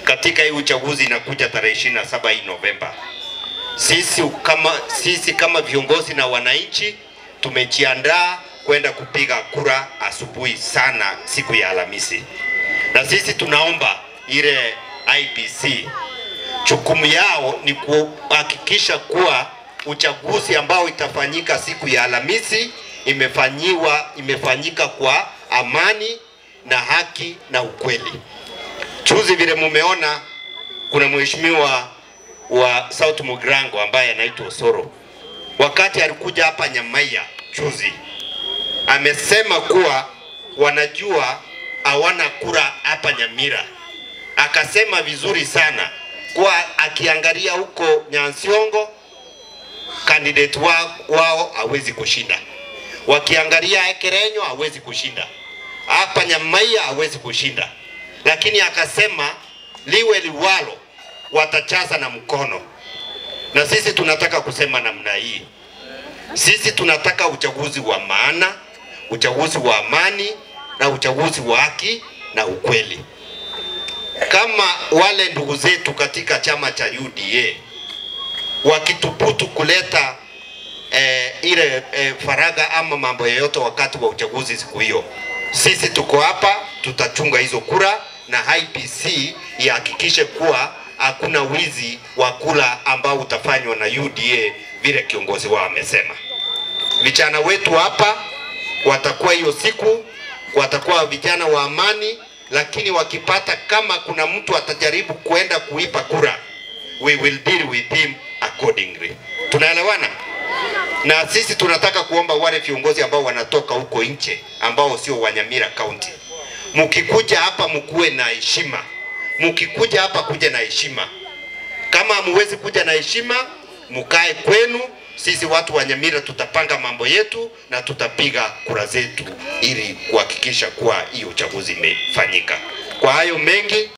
katika hii uchaguzi inakuja tarehe 27 hii Novemba. Sisi kama viongozi na wananchi tumejiandaa kwenda kupiga kura asubuhi sana siku ya Alhamisi. Na sisi tunaomba ile IEBC jukumu yao ni kuhakikisha kuwa uchaguzi ambao itafanyika siku ya Alhamisi imefanyika kwa amani na haki na ukweli. Juzi vile mumeona kuna mheshimiwa wa South Mugrango ambaye anaitwa Osoro, wakati alikuja hapa Nyamaiya juzi, amesema kuwa wanajua hawana kura hapa Nyamira. Akasema vizuri sana kwa akiangalia huko Nyansiongo candidate wao hawezi kushinda, wakiangalia Ekerenyo hawezi kushinda, hapa Nyamaiya hawezi kushinda, lakini akasema liwe liwalo watachaza na mkono. Na sisi tunataka kusema namna hii, sisi tunataka uchaguzi wa maana, uchaguzi wa amani na uchaguzi wa haki na ukweli. Kama wale ndugu zetu katika chama cha UDA wakituputu kuleta ile faraga ama mambo yoyote wakati wa uchaguzi siku hiyo, sisi tuko hapa, tutachunga hizo kura na IEBC ihakikishe kuwa hakuna wizi wa kura ambao utafanywa na UDA vile kiongozi wao amesema. Vijana wetu hapa watakuwa hiyo siku, watakuwa vijana wa amani, lakini wakipata kama kuna mtu atajaribu kuenda kuipa kura, we will deal with him accordingly. Tunaelewana? Na sisi tunataka kuomba wale viongozi ambao wanatoka huko nje ambao sio wa Nyamira County, mkikuja hapa mkuwe na heshima. Mkikuja hapa kuja na heshima. Kama hamwezi kuja na heshima, mkae kwenu. Sisi watu wa Nyamira tutapanga mambo yetu na tutapiga kura zetu ili kuhakikisha kuwa hiyo uchaguzi imefanyika. Kwa hayo mengi